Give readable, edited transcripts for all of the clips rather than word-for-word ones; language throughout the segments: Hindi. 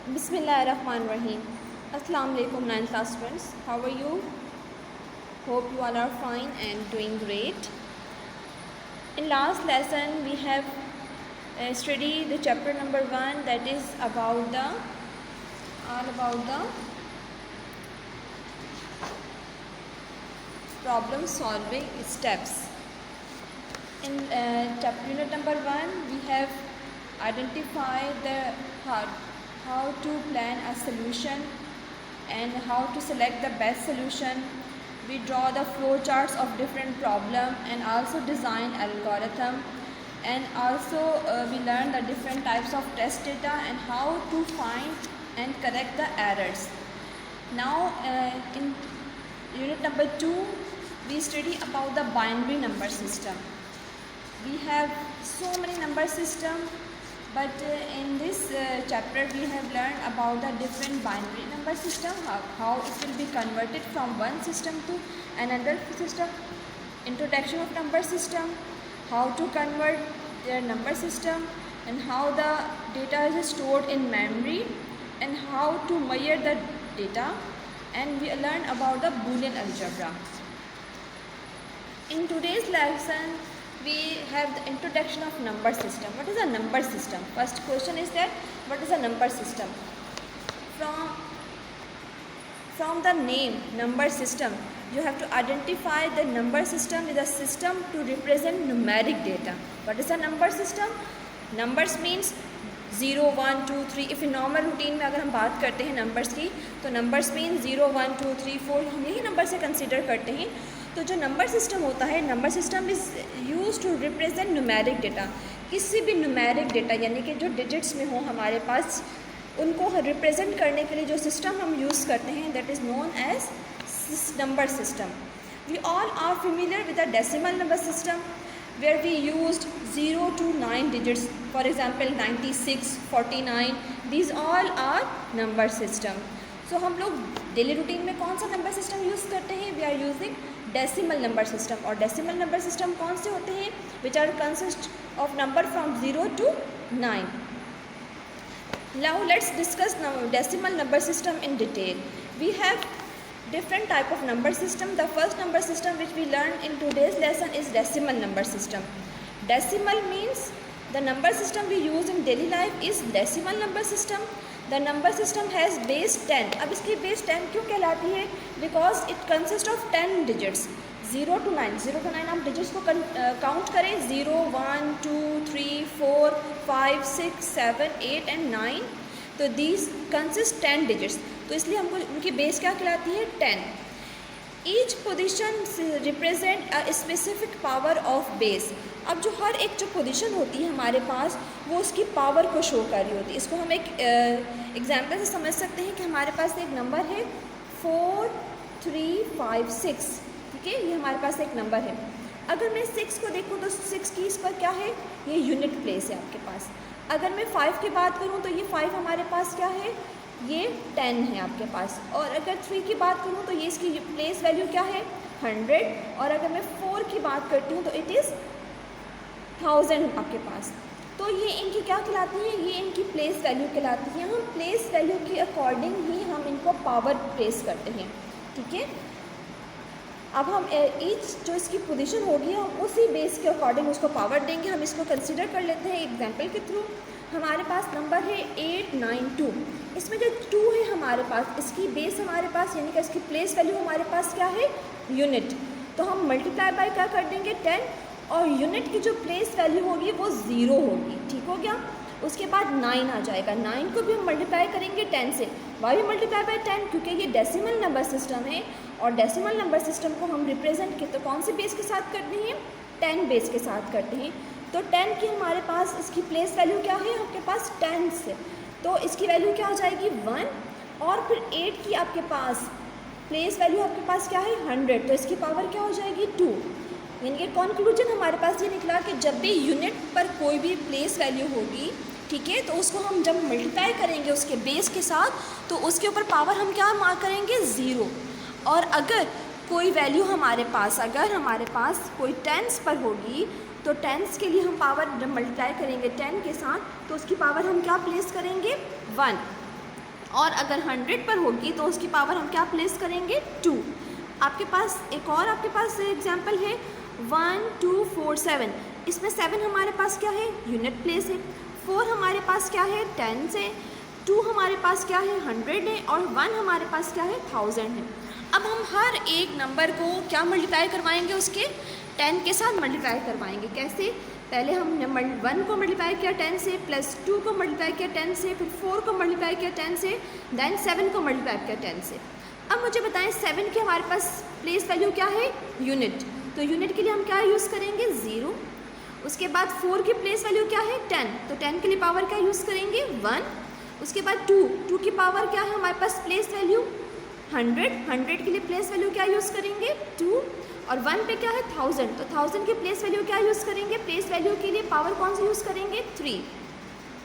Bismillahirrahmanirrahim. Assalamu alaikum 9th class friends. How are you? Hope you all are fine and doing great. In last lesson we have studied the chapter number 1, that is about the problem solving steps. In unit number 1 we have identified the how to plan a solution and how to select the best solution. We draw the flow charts of different problem and also design algorithm, and also we learn the different types of test data and how to find and correct the errors. Now in unit number 2 we study about the binary number system. We have so many number system, but in this chapter we have learned about the different binary number system, how it will be converted from one system to another system, introduction of number system, how to convert their number system, and how the data is stored in memory, and how to measure the data, and we learn about the Boolean algebra. In today's lesson we have the introduction of number system. What is a number system? First question is that what is a number system? From the name number system, you have to identify the number system is a system to represent numeric data. What is a number system? Numbers means 0, 1, 2, 3. If normal routine में अगर हम बात करते हैं नंबर्स की, तो नंबर्स मीन 0, 1, 2, 3, 4 हम यही नंबर से कंसिडर करते हैं. तो जो नंबर सिस्टम होता है, number system is use to represent numeric data. किसी भी न्यूमेरिक डेटा यानी कि जो डिजिट्स में हो हमारे पास, उनको रिप्रेजेंट करने के लिए जो सिस्टम हम यूज़ करते हैं, that is known as number system. We all are familiar with the decimal number system where we used 0 to 9 digits, for example 96, 49, these all are number system. So हम लोग डेली रूटीन में कौन सा नंबर सिस्टम यूज़ करते हैं? We are using decimal number system. और डेसिमल नंबर सिस्टम कौन से होते हैं? Which are consist of number from 0 to 9. Now let's discuss now decimal number system in detail. We have different type of number system. The first number system which we learned in today's lesson is decimal number system. Decimal means the number system we use in daily life is decimal number system. The number system has base 10. अब इसकी base 10 क्यों कहलाती है? Because it consists of 10 digits. 0 to 9. 0 to 9 हम digits को काउंट करें. 0, 1, 2, 3, 4, 5, 6, 7, 8 and 9. तो these consist 10 digits. तो इसलिए हमको उनकी बेस क्या कहलाती है? 10. Each position represent a specific power of base. अब जो हर एक जो पोजीशन होती है हमारे पास, वो उसकी पावर को शो कर रही होती है. इसको हम एक एग्जांपल से समझ सकते हैं कि हमारे पास एक नंबर है 4, 3, 5, 6. ठीक है, ये हमारे पास एक नंबर है. अगर मैं 6 को देखूँ तो 6 की इस पर क्या है? ये यूनिट प्लेस है आपके पास. अगर मैं 5 की बात करूँ तो ये 5 हमारे पास क्या है? ये 10 है आपके पास. और अगर 3 की बात करूँ तो ये इसकी प्लेस वैल्यू क्या है? 100. और अगर मैं 4 की बात करती हूँ तो इट इज़ 1000 आपके पास. तो ये इनकी क्या कहलाती है? ये इनकी प्लेस वैल्यू कहलाती है. हम प्लेस वैल्यू के अकॉर्डिंग ही हम इनको पावर प्लेस करते हैं. ठीक है, अब हम ईच जो इसकी पोजीशन होगी हम उसी बेस के अकॉर्डिंग उसको पावर देंगे. हम इसको कंसिडर कर लेते हैं एग्जांपल के थ्रू. हमारे पास नंबर है 892. इसमें जो 2 है हमारे पास, इसकी बेस हमारे पास यानी कि इसकी प्लेस वैल्यू हमारे पास क्या है? यूनिट. तो हम मल्टीप्लाई बाय क्या कर देंगे? 10. और यूनिट की जो प्लेस वैल्यू होगी वो 0 होगी. ठीक हो गया. उसके बाद 9 आ जाएगा. 9 को भी हम मल्टीप्लाई करेंगे 10 से. Why multiply by 10? क्योंकि ये डेसिमल नंबर सिस्टम है, और डेसिमल नंबर सिस्टम को हम रिप्रेजेंट के तो कौन से बेस के साथ करते हैं? 10 बेस के साथ करते हैं. तो 10 की हमारे पास इसकी प्लेस वैल्यू क्या है आपके पास? 10 से. तो इसकी वैल्यू क्या हो जाएगी? 1. और फिर 8 की आपके पास प्लेस वैल्यू आपके पास क्या है? 100. तो इसकी पावर क्या हो जाएगी? 2. यानी कि कंक्लूजन हमारे पास ये निकला कि जब भी यूनिट पर कोई भी प्लेस वैल्यू होगी, ठीक है, तो उसको हम जब मल्टीप्लाई करेंगे उसके बेस के साथ, तो उसके ऊपर पावर हम क्या मार्क करेंगे? 0. और अगर कोई वैल्यू हमारे पास, अगर हमारे पास कोई टेंस पर होगी, तो टेंस के लिए हम पावर जब मल्टीप्लाई करेंगे 10 के साथ, तो उसकी पावर हम क्या प्लेस करेंगे? 1. और अगर 100 पर होगी तो उसकी पावर हम क्या प्लेस करेंगे, 2। आपके पास एक और आपके पास एग्जाम्पल है 1 2 4 7। इसमें 7 हमारे पास क्या है, यूनिट प्लेस है। 4 हमारे पास क्या है, 10 है। 2 हमारे पास क्या है, 100 है। और 1 हमारे पास क्या है, 1000 है। अब हम हर एक नंबर को क्या मल्टीप्लाई करवाएंगे, उसके 10 के साथ मल्टीप्लाई करवाएंगे। कैसे, पहले हम नंबर 1 को मल्टीप्लाई किया 10 से, प्लस 2 को मल्टीप्लाई किया 10 से, फिर 4 को मल्टीप्लाई किया 10 से, देन 7 को मल्टीप्लाई किया 10 से। अब मुझे बताएं 7 की हमारे पास प्लेस वैल्यू क्या है, यूनिट। तो यूनिट के लिए हम क्या यूज़ करेंगे, 0। उसके बाद 4 की प्लेस वैल्यू क्या है, 10। तो 10 के लिए पावर क्या यूज़ करेंगे, 1। उसके बाद 2 की पावर क्या है हमारे पास प्लेस वैल्यू, 100 के लिए प्लेस वैल्यू क्या यूज़ करेंगे, 2। और 1 पे क्या है, 1000। तो 1000 की प्लेस वैल्यू क्या यूज़ करेंगे, प्लेस वैल्यू के लिए पावर कौन सी यूज़ करेंगे, 3।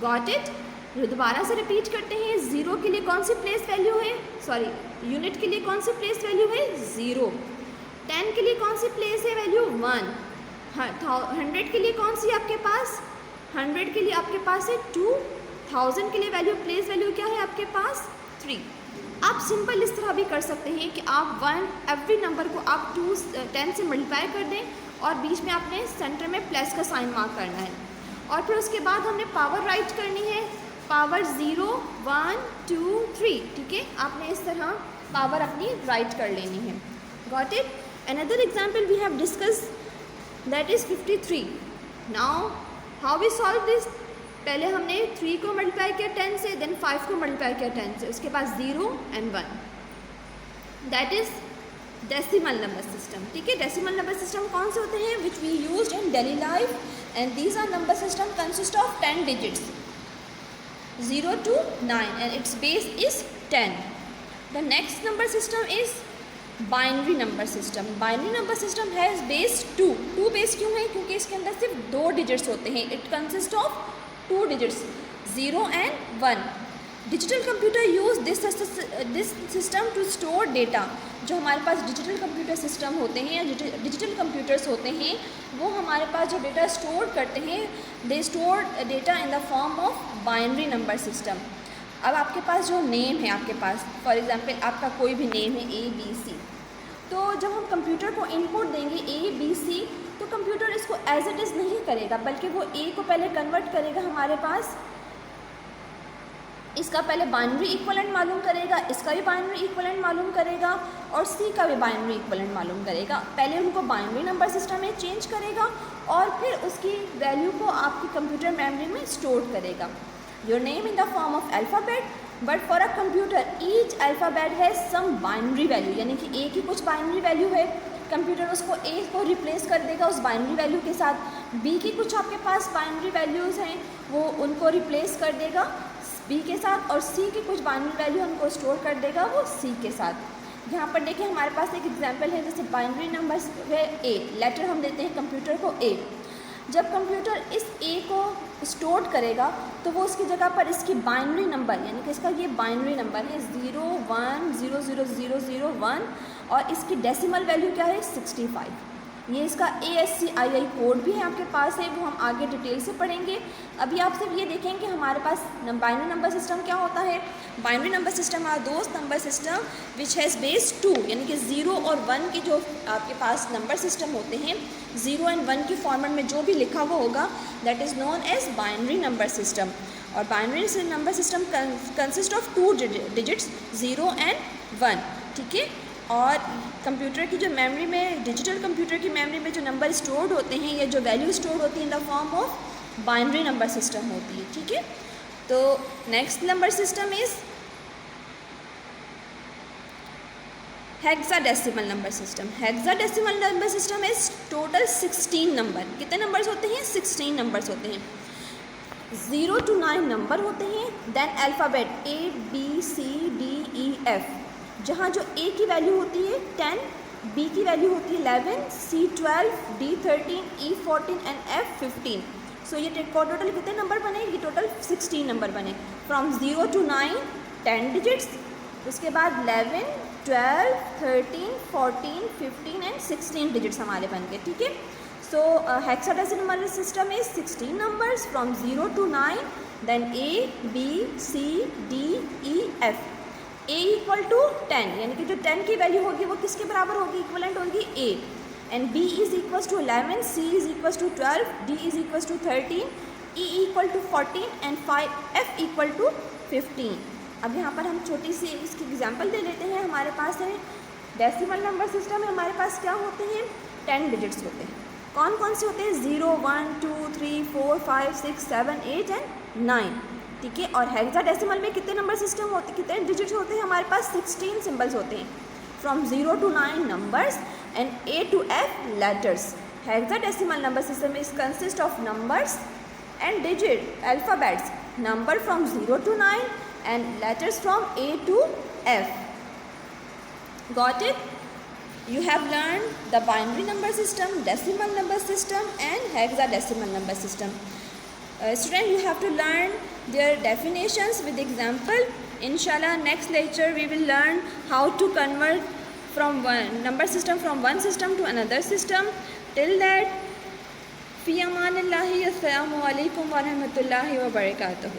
Got it. दोबारा से रिपीट करते हैं, 0 के लिए कौन सी प्लेस वैल्यू है, सॉरी यूनिट के लिए कौन सी प्लेस वैल्यू है, 0। 10 के लिए कौन सी प्लेस है वैल्यू, 1। 100 के लिए कौन सी आपके पास, 100 के लिए आपके पास है 2। 1000 के लिए वैल्यू प्लेस वैल्यू क्या है आपके पास, 3। आप सिंपल इस तरह भी कर सकते हैं कि आप 1 एवरी नंबर को आप 10 से मल्टीप्लाई कर दें और बीच में आपने सेंटर में प्लस का साइन मार्क करना है। और फिर उसके बाद हमने पावर राइट करनी है, पावर 0 1 2 3। ठीक है, आपने इस तरह पावर अपनी राइट कर लेनी है। Got it. Another example we have discuss that is 53। Now how we solve this, पहले हमने 3 को मल्टीप्लाई किया 10 से, देन 5 को मल्टीप्लाई किया 10 से, उसके बाद 0 and 1। That is decimal number system. ठीक है, डेसिमल नंबर सिस्टम कौन से होते हैं, which we used in daily life, and these are number system consist of 10 digits 0 to 9 and its base is 10. The next number system is binary number system. Binary number system has base 2. 2 base क्यों है, क्योंकि इसके अंदर सिर्फ 2 डिजिट्स होते हैं। It consists of 2 digits 0 and 1. Digital computer use this system to store data. जो हमारे पास डिजिटल कंप्यूटर सिस्टम होते हैं या डिजिटल कंप्यूटर्स होते हैं, वो हमारे पास जो डेटा स्टोर करते हैं, they store data in the form of binary number system. अब आपके पास जो नेम है, आपके पास फॉर एग्जांपल आपका कोई भी नेम है ABC, तो जब हम कंप्यूटर को इनपुट देंगे ABC, तो कंप्यूटर इसको एज इट इज़ नहीं करेगा, बल्कि वो A को पहले कन्वर्ट करेगा हमारे पास, इसका पहले बाइनरी इक्विवेलेंट मालूम करेगा, इसका भी बाइनरी इक्विवेलेंट मालूम करेगा और C का भी बाइनरी इक्विवेलेंट मालूम करेगा। पहले उनको बाइनरी नंबर सिस्टम में चेंज करेगा और फिर उसकी वैल्यू को आपकी कंप्यूटर मेमोरी में स्टोर करेगा। Your name in the form of alphabet, but for a computer each alphabet has some binary value, यानी कि A की कुछ बाइनरी वैल्यू है, कंप्यूटर उसको A को रिप्लेस कर देगा उस बाइनरी वैल्यू के साथ। B की कुछ आपके पास बाइनरी वैल्यूज़ हैं, वो उनको रिप्लेस कर देगा B के साथ, और C की कुछ बाइनरी वैल्यू उनको स्टोर कर देगा वो C के साथ। यहाँ पर देखिए हमारे पास एक एग्जांपल है, जैसे बाइनरी नंबर है A, लेटर हम देते हैं कंप्यूटर को A। जब कंप्यूटर इस A को स्टोर करेगा तो वो उसकी जगह पर इसकी बाइनरी नंबर, यानी कि इसका ये बाइनरी नंबर है 0 1 0 0 0 0 1, और इसकी डेसिमल वैल्यू क्या है 65। ये इसका ASCII कोड भी है आपके पास है, वो हम आगे डिटेल से पढ़ेंगे। अभी आप सिर्फ ये देखें कि हमारे पास बाइनरी नंबर सिस्टम क्या होता है। Binary number system are those number system which has base 2, यानी कि 0 और 1 की जो आपके पास नंबर सिस्टम होते हैं, 0 एंड 1 की फॉर्मेट में जो भी लिखा हुआ होगा, that is known as binary number system. और binary number system consist of 2 digits 0 and 1। ठीक है, और कंप्यूटर की जो मेमोरी में, डिजिटल कंप्यूटर की मेमोरी में जो नंबर स्टोर्ड होते हैं या जो वैल्यू स्टोर्ड होती है इन the form of binary number system होती है। ठीक है, तो next number system is hexadecimal number system. Hexadecimal number system is total 16 number. कितने नंबर्स होते हैं, 16 नंबर्स होते हैं। 0 to 9 नंबर होते हैं, देन अल्फ़ाबेट ABCDEF, जहाँ जो A की वैल्यू होती है 10, B की वैल्यू होती है 11, C 12, D 13, E 14 and F 15। सो ये टोटल कितने नंबर बने, ये टोटल 16 नंबर बने। फ्रॉम 0 to 9 10 डिजिट्स, उसके बाद 11 12 13 14 15 एंड 16 डिजिट्स हमारे बन गए। ठीक है, so hexadecimal system is 16 numbers from 0 to 9 then A B C D E F. A equal to 10, यानी कि जो 10 की वैल्यू होगी वो किसके बराबर होगी, इक्वलेंट होगी A. And B is equal to 11, C is equal to 12, D is equal to 13, E equal to 14 and F equal to 15. अब यहाँ पर हम छोटी सी इसकी एग्जांपल दे लेते हैं. हमारे पास है डेसिमल नंबर सिस्टम में हमारे पास क्या होते हैं, 10 डिजिट्स होते हैं. कौन कौन से होते हैं, 0 1 2 3 4 5 6 7 8 एंड 9. ठीक है. और हेक्साडेसिमल में कितने नंबर सिस्टम होते, कितने डिजिट्स होते हैं, हमारे पास 16 सिम्बल्स होते हैं. From 0 to 9 numbers and A to F letters. Hexadecimal number system is consist of numbers and digit alphabets, number from 0 to 9 and letters from A to F. Got it? You have learned the binary number system, decimal number system and hexadecimal number system. Student, you have to learn their definitions with example. Inshallah, next lecture we will learn how to convert from one number system from one system to another system. Till that, fi amanillahi, assalamu alaikum wa rahmatullahi wa barakatuh.